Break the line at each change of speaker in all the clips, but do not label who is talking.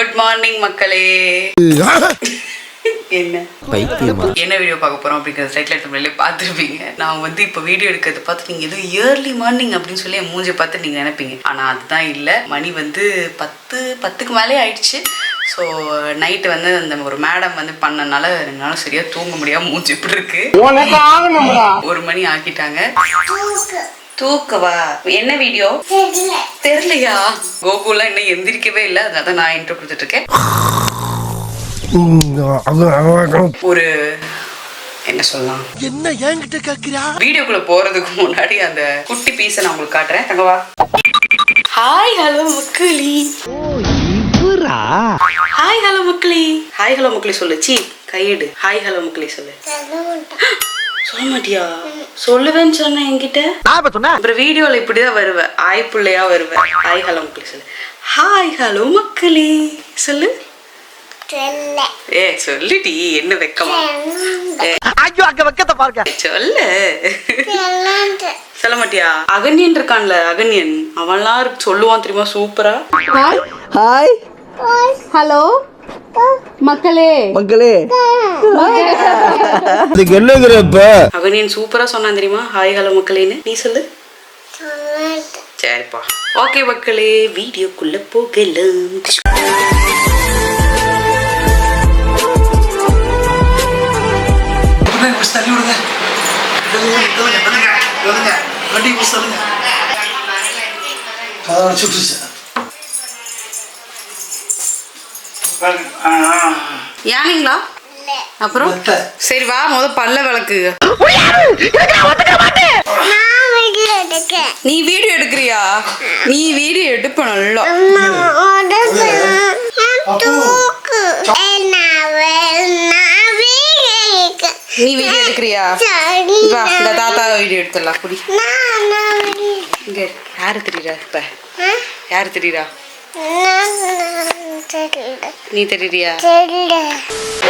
Good morning மக்களே. என்ன video பார்க்க போறோம் அப்படிங்கிற சைட்ல எடுத்து பார்த்துருப்பீங்க. நான் வந்து இப்போ வீடியோ எடுக்கிறது பார்த்து நீங்க ஏதோ இயர்லி மார்னிங் அப்படின்னு சொல்லி என் மூஞ்சி பார்த்து நீங்க நினைப்பீங்க. ஆனா அதுதான் இல்லை. மணி வந்து 10:10க்கு மேலே ஆயிடுச்சு. ஸோ நைட்டு வந்து அந்த ஒரு மேடம் வந்து பண்ணனால என்னால சரியா தூங்க முடியாம மூஞ்சி இப்படி இருக்கு. 1 மணி ஆக்கிட்டாங்க. தூக்கவா? என்ன வீடியோ தெரியலையா? கோகுலாம் இன்னும் எந்திரிக்கவே இல்லை. அதான் நான் இன்ட்ரோ கொடுத்துட்டு இருக்கேன். ஒரு என்ன சொல்லலாம்,
என்ன என்கிட்ட கேக்குறா?
வீடியோக்குள்ள போறதுக்கு முன்னாடி அந்த குட்டி பீஸை நான் உங்களுக்கு காட்டுறேன். தங்கவா. ஹாய் ஹலோ மக்களி. ஹாய் ஹலோ மக்களி. ஹாய் ஹலோ மக்களி சொல்லு. சி கையெடு. ஹாய் ஹலோ மக்களி சொல்லு. சொல்ல மாட்டியா? சொல்லுவேன்னு சொன்ன என்கிட்ட. அப்புறம் வீடியோல இப்படிதான் வருவேன். ஆய் பிள்ளையா வருவேன். ஹாய் ஹலோ மக்களி சொல்லு. ஹாய் ஹலோ மக்களி சொல்லு. ஏ சொல்லுடி. என்ன வெக்கமா? சொல்லு. சொல்ல மாட்டியா? அகன்யன் இருக்கான்ல, அகன்யன், அவன்லாம் சொல்லுவான் தெரியுமா சூப்பரா.
ஹாய்
ஹலோ மக்களே.
மக்களே இதுக்கு என்னங்கறப்ப
அகன்யன் சூப்பரா சொன்னான் தெரியுமா ஹாய் ஹலோ மக்களேன்னு. நீ சொல்லு. சரிப்பா. ஓகே மக்களே, வீடியோக்குள்ள போகலாம். யானைங்களா? அப்புறம் சரி வா, பல்ல விளக்கு. நீ வீடியோ எடுக்கிறியா? நீ வீடியோ எடுப்ப நல்லா. நீ வீடியோ எடுக்கிறியா? வா, இந்த தாத்தா வீடியோ எடுத்துடலாம். குடி. இங்க யாரு தெரியுறா? இப்ப யாரு தெரியுறா? நீ தெரியுறியா?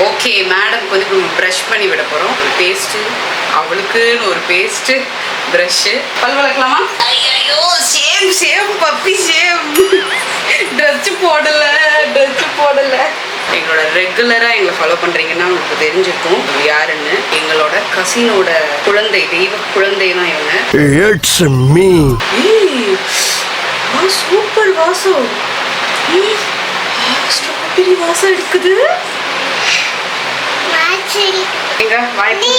ஓகே, மேடம்க்கு வந்து நம்ம ப்ரஷ் பண்ணி விட போறோம். ஒரு பேஸ்ட், அவளுக்குன்னு ஒரு பேஸ்ட், ப்ரஷ். பல் விளக்கலாமா? ஐயோ same same puppy same. Dress போடல. எங்களோட ரெகுலரா எங்களை ஃபாலோ பண்றீங்கன்னா உங்களுக்கு தெரிஞ்சிருக்கும் யாருன்னு. எங்களோட கசினோட குழந்தை, தெய்வ குழந்தை தான் இவங்க.
It's me.
சூப்பர் வாசம். ஸ்ட்ராபெரி வாசம் இருக்குது. எங்க வாய்ப்பு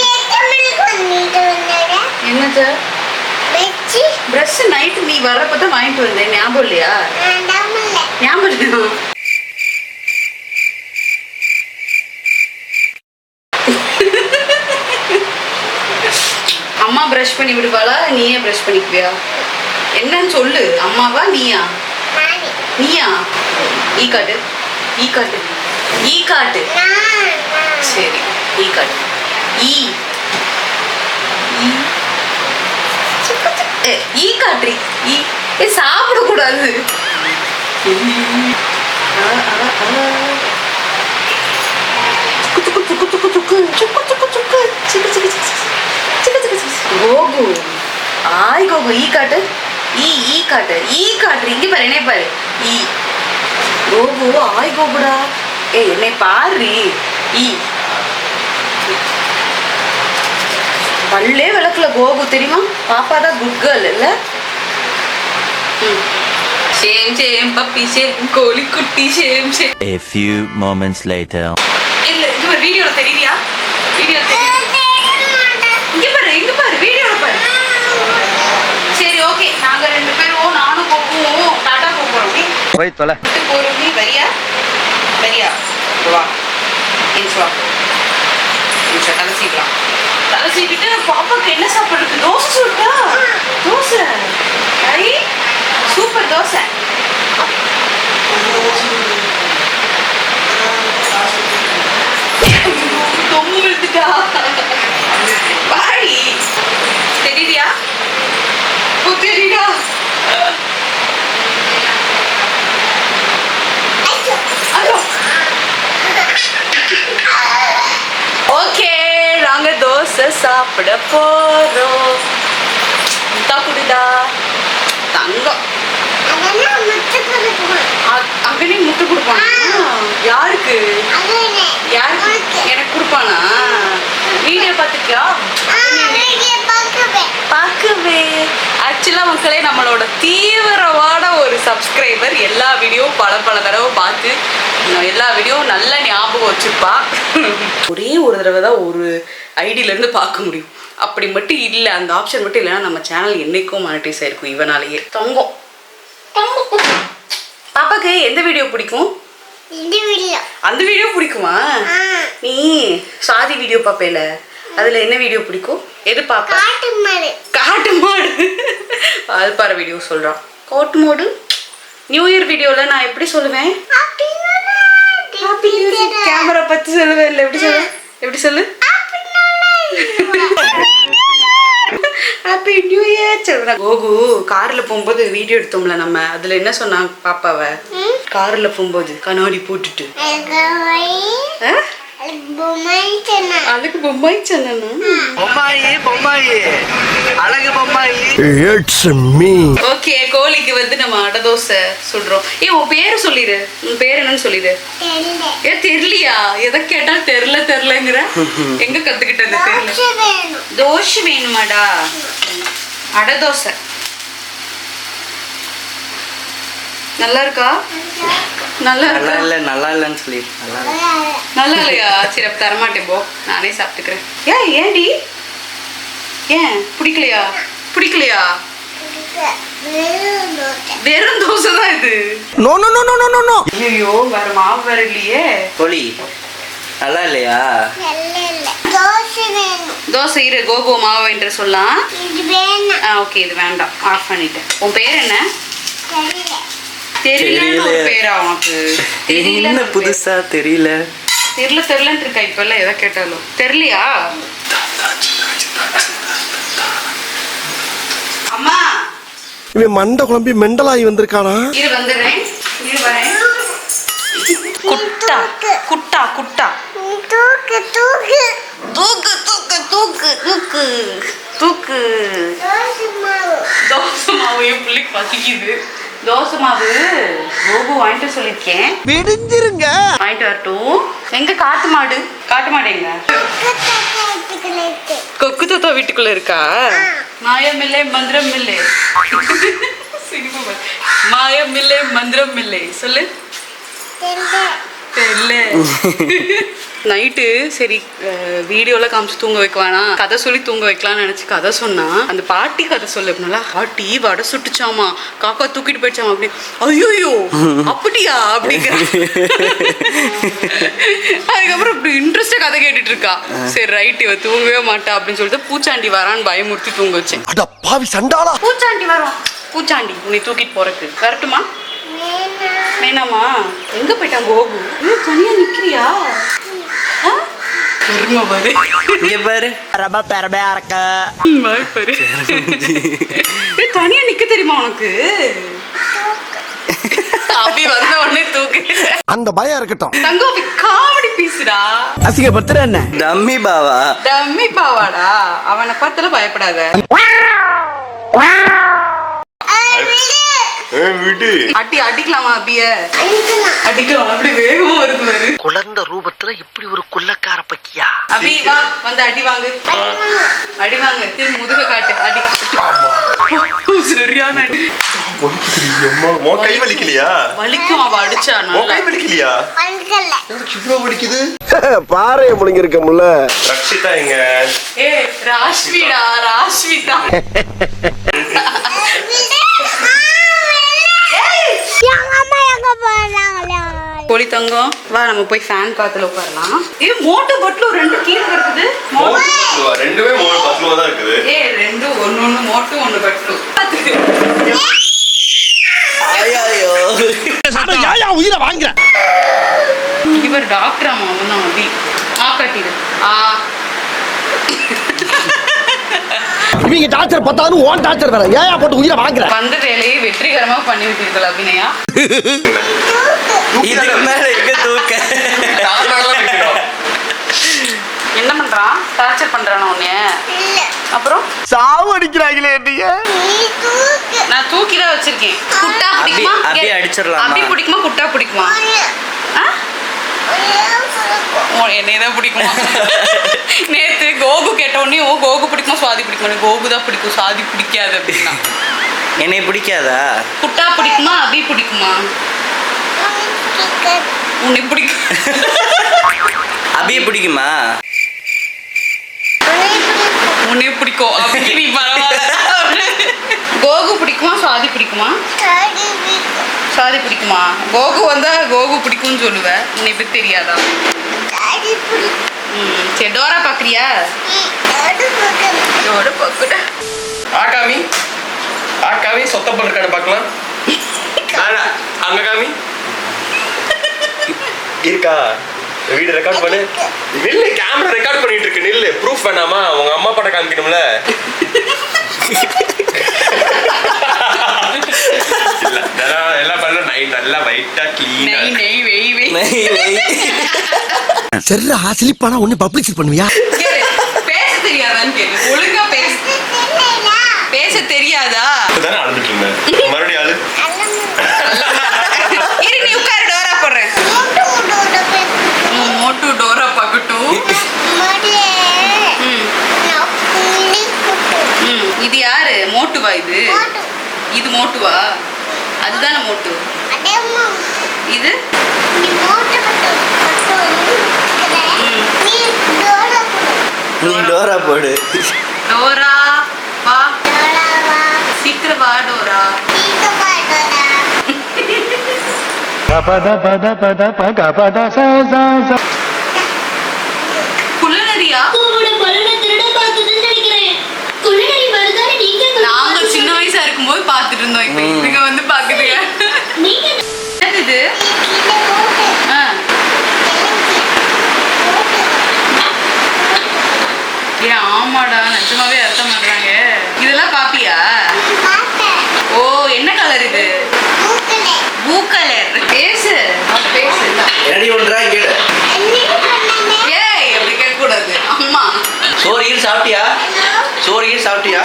என்னது? பிரஷ் நைட்டு நீ வர்றப்பதான் வாங்கிட்டு வந்தேன். ஞாபகம் இல்லையா? ஞாபகம் இல்லையா? அம்மா பிரஷ் பண்ணி விடுவாளா, நீயே பிரஷ் பண்ணிக்குவியா? என்னன்னு சொல்லு. அம்மாவா நீயா? நீயா? ஈ காட்டு. ஈ காட்டு. ஈ காட்டு. சரி, ஈ காட்டு. ஈ ஈ காட்டு. ஈ சாப்பிடக்கூடாது. கோகு. ஆய் கோகு. ஈ காட்டு. ஈ காட்டு. ஈ காட்டு. இங்க பாரு, என்னை பாரு. ஈ கோகு. ஆய் கோகுடா. ஏ என்னை பாரு. ஈ பல்லே விளக்கல கோகு தெரியுமா? பாப்பா தான் குட் கேர்ள் இல்ல? சேம் சேம் பப்பி சேம் கோழி குட்டி same same.
A few moments later.
இல்ல இது ஒரு வீடியோல தெரியலையா? வீடியோ இங்க பாரு வீடியோல பாரு. சரி ஓகே, நாங்க 2 பேரும் நானும் கோகுவும் டாடா போறோம்.
போய் தொலை.
போறோம். நீ வரியா? வா. இன்ஸ் வா. இன்ஸ் தலை சீக்கலாம். தலை சீக்கிட்டு பாப்பாக்கு என்ன சாப்பிடுறது? தோசை சுட்டா. தோசை. ஐ சூப்பர் தோசை. தொங்கு விழுந்துட்டா. பாடி தெரியுறியா? தெரியுதா? ஓகே, நாங்க தோசை சாப்பிட போறோம். குடுடா தங்கம். அங்கனே முட்டை கொடுப்பான். இதுதான் மக்களே நம்மளோட தீவிரமான ஒரு சப்ஸ்கிரைபர். எல்லா வீடியோவும் பல தடவை பார்த்து எல்லா வீடியோவும் நல்ல ஞாபகம் வச்சுப்பா. ஒரே ஒரு தடவை தான் ஒரு ஐடியிலேருந்து பார்க்க முடியும். அப்படி மட்டும் இல்லை, அந்த ஆப்ஷன் மட்டும் இல்லைன்னா நம்ம சேனல் என்னைக்கும் மானிட்டைஸ் ஆயிருக்கும் இவனாலேயே. தங்கம் பாப்பாக்கு எந்த வீடியோ பிடிக்கும்? அந்த வீடியோ பிடிக்குமா? நீ சாதி வீடியோ பாப்பேல, அதுல என்ன வீடியோ பிடிக்கும்? எது பாப்பா? காட்டு மாடு பால்பாறை வீடியோ சொல்றான். காட்டு மாடு நியூ இயர் வீடியோல நான் எப்படி சொல்லுவேன்? கேமரா பத்தி சொல்லுவேன் இல்ல? எப்படி சொல்லு? ஹாப்பி நியூ இயர் சொல்றா. கோகு கார்ல போகும்போது வீடியோ எடுத்தோம்ல நம்ம, அதுல என்ன சொன்னாங்க பாப்பாவ? கார்ல போகும்போது கண்ணாடி போட்டுட்டு அதுக்கு பொம்மாய் சொன்னா.
It's me.
ஓகே, கோழிக்கு வந்து நம்ம அடை தோசை சுடுறோம். உன் பேரு சொல்லிடு. உன் பேர் என்னன்னு சொல்லிடு. தெரியலையா? எதை கேட்டாலும் தெரியலங்கிற. எங்க கத்துக்கிட்டது? தெரியல. தோசை வேணுமாடா? அடை தோசை நல்லா இருக்கா? நல்லா
இல்லன்னு சொல்லி
நல்லா இல்லையா? சரி அப்ப தரமாட்டேன், போ நானே சாப்பிட்டுக்கிறேன். ஏன்டி? ஏன் பிடிக்கலையா? வெறும் தோசை தான் இது.
No, no, no, no, no, no, no.
ஐயோ, வேற மாவு வேற இல்லையே.
கோழி நல்லா இல்லையா?
தோசை இரு, கோகோ மாவு என்று சொல்லலாம். ஓகே, இது வேண்டாம், ஆஃப் பண்ணிட்டேன். உன் பேர் என்ன? தெரியல. ஒரு பேரா உனக்கு?
தெரியல, புதுசா தெரியலன்னு
இருக்கா இப்ப எல்லாம் எதை கேட்டாலும்? தெரியலையா? அம்மா
இவன் மண்டை குழம்பி மெண்டலாகி வந்திருக்கானா?
இரு வரேன். குட்டா குட்டா குட்டா தூக்கு தூக்கு தூக்கு தூக்கு தூக்கு தூக்கு தூக்கு. தோசை மாவு என் பிள்ளைக்கு பசிக்குது. தோசை மாவு கோபு வாங்கிட்டு சொல்லிருக்கேன்.
விடுஞ்சிருங்க.
வாங்கிட்டு வரட்டும். எங்க காட்டு மாடு எங்க? கொக்கு தாத்தா வீட்டுக்குள்ள இருக்கா? மாயமில்லை மந்திரம் இல்லை. மாயமில்லை மந்திரம் இல்லை. சொல்லு. தெரியல. நைட்டு சரி வீடியோல காமிச்சு தூங்க வைக்குவானா, கதை சொல்லி தூங்க வைக்கலாம்னு நினைச்சு கதை சொன்னா, அந்த பாட்டி கதை சொல்ல நல்லா பாட்டி வடை சுட்டுச்சாமா, காக்கா தூக்கிட்டு போயிடுச்சாமா. அப்படி ஐயோ அப்படியா அப்படிங்கிற. அதுக்கப்புறம் இப்படி இன்ட்ரெஸ்டா கதை கேட்டுட்டு இருக்கா. சரி ரைட், இவ தூங்கவே மாட்டா அப்படின்னு சொல்லிட்டு பூச்சாண்டி வரான்னு பயமுறுத்தி தூங்க வச்சேன். பூச்சாண்டி வரும். பூச்சாண்டி உன்னை தூக்கிட்டு போறதுக்கு வரட்டுமா? வேணாமா? எங்க போயிட்டான் கோகு? தனியா நிக்கிறியா? தனியா நிக்க தெரியுமா உனக்கு? அப்படி வந்த உடனே தூக்கு.
அந்த பயம் இருக்கட்டும்.
தங்கோபி காமெடி பீஸ்டா.
அசிங்கப்படுத்துற என்ன? டம்மி
பாவாடா. அவனை பார்த்தாலும் பயப்படாத. அடிக்கலாமா? அபிய அடிக்கலாம். அப்படி வேகமா வருது பாரு.
குழந்தை ரூபத்துல இப்படி ஒரு குள்ளக்கார பக்கியா.
அபி வா, வந்து அடி வாங்கு. திரும்பி முதுக காட்டு. அடி. சரியான அடி.
கை வலிக்கலையா?
வலிக்கும். அவ அடிச்சா
கை வலிக்கலையா?
இவ்வளவு வலிக்குது. பாறைய முழுங்கி இருக்க முல்ல.
ரக்ஷிதா எங்க?
ராஷ்மிதா. கோழி தங்கம் வா, நம்ம போய் ஃபேன் காத்துல உட்காரலாம். மோட்டு பட்லு 2 கீழே இருக்குது.
ரெண்டுமே பட்லுவா தான் இருக்குது.
ரெண்டு ஒன்னு மோட்டு ஒன்னு பட்லு.
உயிரை வாங்குற.
இவர் டாக்டர் அம்மா தான். அபி காட்டிடு.
இவங்க டாக்டர் பார்த்தாலும் ஓன் டாக்டர் வேற. ஏயா போட்டு உயிரை வாங்குற?
வந்த வேலையை வெற்றிகரமா பண்ணி விட்டீர்கள் அபிநயா.
இதுக்கு மேல எங்க தூக்க?
என்ன பண்றான்? டார்ச்சர் பண்றானா உன்னைய? அப்புறம்
சாவு அடிக்கிறாங்களே நீங்க.
நான் தூக்கிதான் வச்சிருக்கேன். குட்டா பிடிக்குமா?
அப்படியே அடிச்சிரலாமா?
அப்படி பிடிக்குமா? குட்டா பிடிக்குமா? என்னையதான் பிடிக்குமா? நேத்து கோகு கேட்ட உடனே கோகு பிடிக்குமா சுவாதி பிடிக்குமா? கோகு தான் பிடிக்கும், சுவாதி பிடிக்காது அப்படின்னா
என்னை பிடிக்காதா?
குட்டா பிடிக்குமா அபி பிடிக்குமா? உன்னை பிடிக்கும்.
அபியை பிடிக்குமா?
உன்னை பிடிக்கும் அபி நீ பரவாயில்ல. கோகு பிடிக்குமா சுவாதி பிடிக்குமா? சுவாதி பிடிக்குமா? கோகு வந்தா கோகு பிடிக்கும்னு சொல்லுவேன். உன்னை பத்தி தெரியாதா? சரி டோரா பாக்குறியா? டோரா பாக்குற.
காமி காமி சொத்த பண்ணிருக்கானு பார்க்கலாம். அங்க காமி இருக்கா? வீடு ரெக்கார்ட் பண்ணு. நில்லு, கேமரா ரெக்கார்ட் பண்ணிட்டு இருக்கு. நில்லு, ப்ரூஃப் வேணாமா? உங்க அம்மா அப்பாட்ட காமிக்கணும்ல. எல்லாம் பண்ண நல்லா வைட்டா கிளீனா.
நெய் வெய் வெய்.
சரிடா ஸ்லிப்பானா ஒண்ணு பப்ளிசிட்டி பண்ணுவியா?
பேச தெரியாதான்னு கேளு. ஒழுங்கா பேச தெரியாதா?
தானே அழுதுட்டு இருந்தேன். மறுபடியும் அழு.
இரு நீ உட்காரு, டோரா போடுறேன். மோட்டு டோரா பார்க்கட்டும். இது யாரு? மோட்டுவா இது? இது மோட்டுவா? அதுதானே மோட்டு. இது
நீ டோரா போடு.
டோரா வா, சீக்கிரம் வா டோரா. குள்ளநரியா? நாங்க சின்ன வயசா இருக்கும்போது பாத்துட்டு இருந்தோம். இப்ப இதுங்க வந்து பாக்குதுங்க. என்னது? ஏன் ஆமாடா, நிஜமாவே அர்த்தம் பண்றாங்க. இதெல்லாம் பாப்பியா? ஓ, என்ன கலர் இது? Blue colour. பேசு பேசு.
என்னடி பண்றா கேளு.
ஏய் அப்படி கேட்க கூடாது. அம்மா
சோறு கீழ் சாப்பிட்டியா? சோறு கீழ் சாப்பிட்டியா?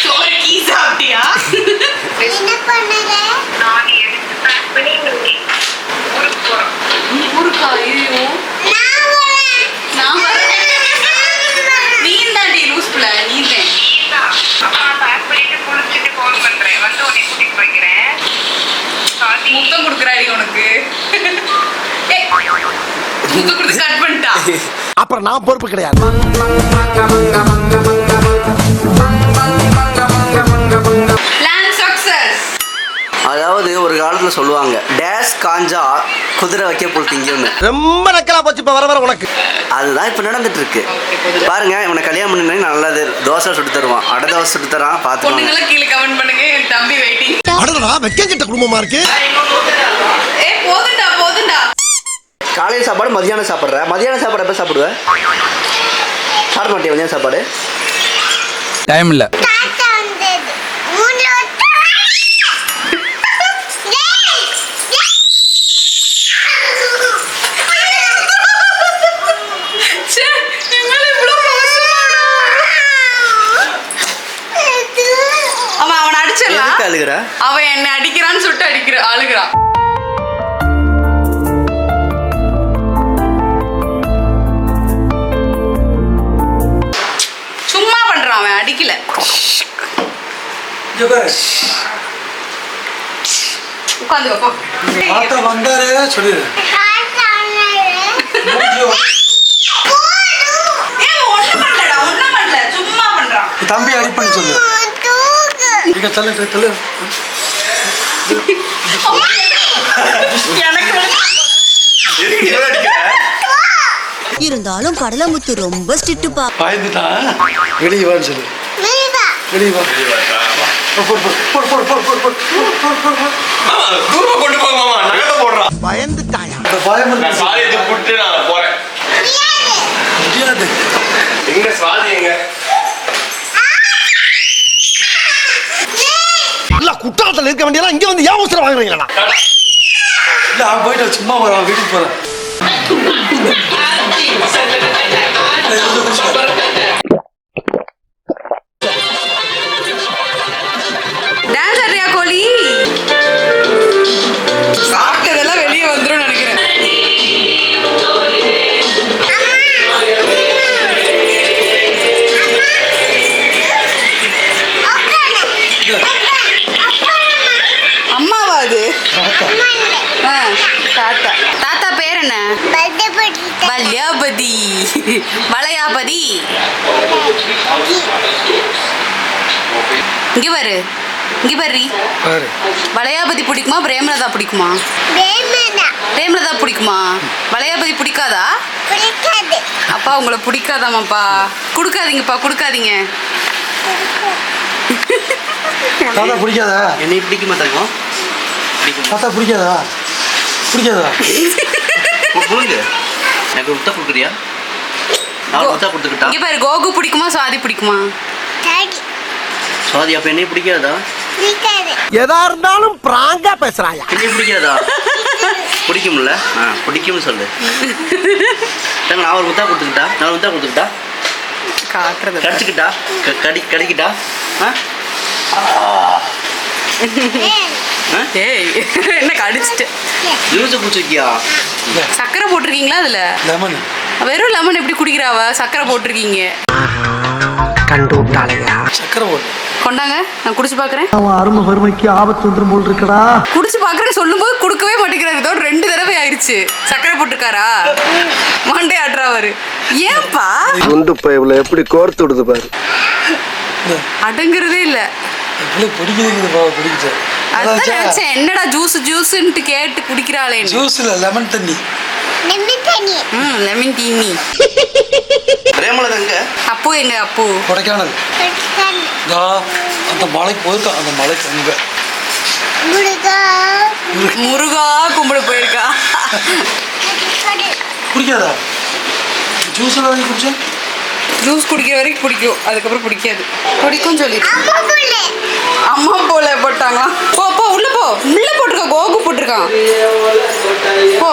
சோறு கீ சாப்பிட்டியா? ஊருக்கா? ஐயோ நான் நீ தாண்டி லூஸ் பிள்ளை. நீ முத்தம் கொடுக்குறாடி உனக்கு. முத்தம் கொடுத்து கட் பண்ணிட்டா.
அப்புறம் நான் பொறுப்பு கிடையாது.
Plan success.
அதாவது ஒரு காலத்துல சொல்லுவாங்க, டேஷ் காஞ்சா குதிரை வைக்க போட்டீங்கன்னு.
ரொம்ப நக்கலா போச்சு இப்ப வர உனக்கு.
அதுதான் இப்ப நடந்துட்டு இருக்கு. பாருங்க, இவனை கல்யாணம் பண்ணி நல்லது தோசை சுட்டு தருவான், அடை தோசை சுட்டு தரான். பாத்துக்கோங்க.
பொண்ணுங்கள கீழே கமெண்ட் பண்ணுங்க. என் தம்பி வெயிட்டிங்.
அடடா வெக்கங்கிட்ட குடும்பமா இருக்கு.
ஏய் போதுண்டா.
காலையில் சாப்பாடு மதியானம் சாப்பிட்ற. மதியானம் சாப்பாடு எப்போ சாப்பிடுவேன்? சாப்பிட மாட்டேன் மதியானம் சாப்பாடு.
டைம் இல்லை.
அவன் அடிச்சிடலாம்.
அழுகிறா?
அவன் என்ன அடிக்கிறான்னு சொல்லிட்டு அழுகிறான். சும்மா பண்றான், அவன் அடிக்கல. உட்காந்து போ.
வந்தாரு சொல்லிடு.
ஒண்ணும் பண்ணல, சும்மா பண்றான்.
தம்பி அடிப்பண்ணி சொல்லு. தள்ளு.
இருந்தாலும் கடலமுத்து ரொம்ப ஸ்ட்ரிக்ட்டுப்பா.
பாய்ந்துட்டான். வெளியே வான்னு சொல்லு. வெளியே வா.
தூரமா கொண்டு போங்க மாமா. நகத்தை போடுறான்.
பயந்துட்டாயா? அந்த பயம்
நான் சாதியத்தை கூட்டு நான் போறேன்.
முடியாது.
எங்க சாதி எங்க?
இல்ல குற்றாலத்துல இருக்க வேண்டியதா இங்க வந்து ஏன் அவசரம் வாங்குறீங்களா? இல்ல அவன் போயிட்டு சும்மா வரான், வீட்டுக்கு போறேன்.
டான்ஸ் ஆடுறியா கோலி? சாப்பிட்டதெல்லாம் வெளியே வந்துரும் நினைக்கிறேன். தாத்தா தாத்தா பேர் என்ன? வல்யாபதி. வளையாபதி. இங்க பாரு, இங்க பாரு. வளையாபதி பிடிக்குமா பிரேமலதா பிடிக்குமா? பிரேமலதா பிடிக்குமா? வளையாபதி பிடிக்காதா? அப்பா உங்களை பிடிக்காதாமாப்பா. கொடுக்காதீங்கப்பா, கொடுக்காதீங்க.
தாத்தா பிடிக்காதா?
என்னை பிடிக்குமா தங்கம்?
தாத்தா பிடிக்காதா? பிடிக்காதா?
கொடுங்க. எனக்கு முத்தா கொடுக்குறியா? நான் முத்தா கொடுத்துக்கிட்டா?
இங்க பாரு, கோகு பிடிக்குமா சுவாதி பிடிக்குமா?
சுவாதி அப்ப என்னை பிடிக்காதா?
எதா இருந்தாலும் பிராங்கா பேசுறாயா?
என்னை பிடிக்காதா? பிடிக்கும்ல? பிடிக்கும்னு சொல்லு. நான் ஒரு முத்தா கொடுத்துக்கிட்டா? நான் முத்தா கொடுத்துக்கிட்டா?
காட்டுறது
கடிச்சுக்கிட்டா? கடிக்கிட்டா?
ஏய் என்ன கடிச்சிட்டு
ஜூஸ் குடிச்சிருக்கியா?
சக்கரை போட்டிருக்கீங்களா அதுல?
லெமன்.
வெறும் லெமன் எப்படி குடிக்கிறாவ? சக்கரை போட்டிருக்கீங்க.
கண்டு விட்டாளையா? சக்கரை போட்டு
கொண்டாங்க, நான் குடிச்சு பாக்குறேன்.
அவன் அருமை வறுமைக்கு ஆபத்து வந்துரும் போல் இருக்கடா.
குடிச்சு பாக்குறேன்னு சொல்லும் போது கொடுக்கவே மாட்டேங்கிறாரு. இதோட 2 தடவை ஆயிடுச்சு. சக்கரை போட்டிருக்காரா? மண்டே ஆடுறாரு. ஏன்பா
குண்டு பைப்ல எப்படி கோர்த்து விடுது பாரு.
அடங்குறதே இல்ல.
பிடிக்குது.
அதான் நினைச்சேன், என்னடா ஜூஸ் ஜூஸ்ன்ட்டு கேட்டு குடிக்கிறாளே.
ஜூஸ்ல லெமன் தண்ணி.
லெமன் தீனி.
பிரேமலதா எங்க?
அப்பு எங்க? அப்பு
கொடைக்கானல். அந்த மலைக்கு போயிருக்கான். அந்த மலைக்கு அங்க
முருகா கும்பிட போயிருக்கா.
பிடிக்காதா? ஜூஸ் எல்லாம் வாங்கி குடிச்சா?
ஜூஸ் குடிக்கிற வரைக்கும் பிடிக்கும், அதுக்கப்புறம் பிடிக்காது. பிடிக்கும் சொல்லி அம்மா போல போட்டாங்களா? போ போ உள்ள போ. உள்ள போட்டிருக்கான், கோகு போட்டிருக்கான். போ.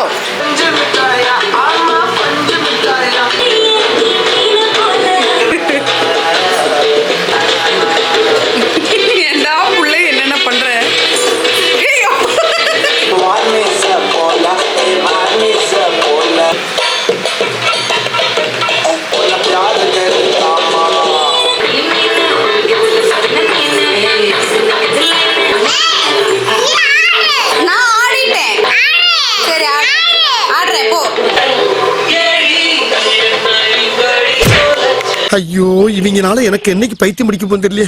ஏண்டா புள்ள என்னென்ன பண்ற? நான் ஆடிட்டேன். சரி ஆடுறேன் போ.
ஐயோ, இவங்கனால எனக்கு என்னைக்கு பைத்தியம் முடிக்க போகுது தெரியல.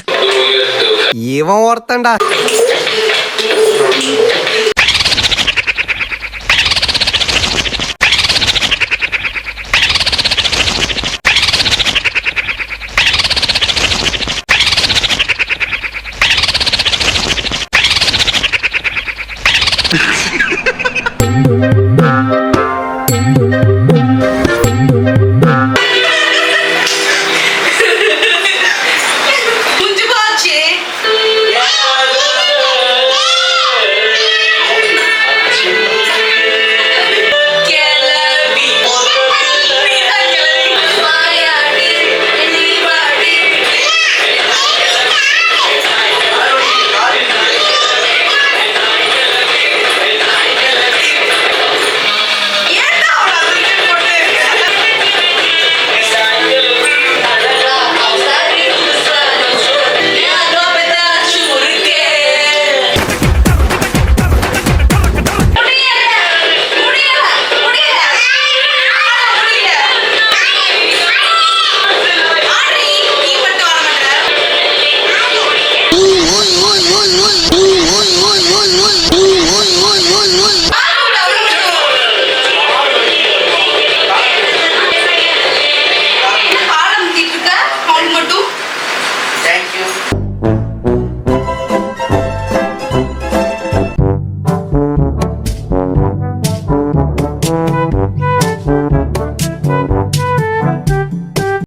இவன் ஒருத்தன்டா.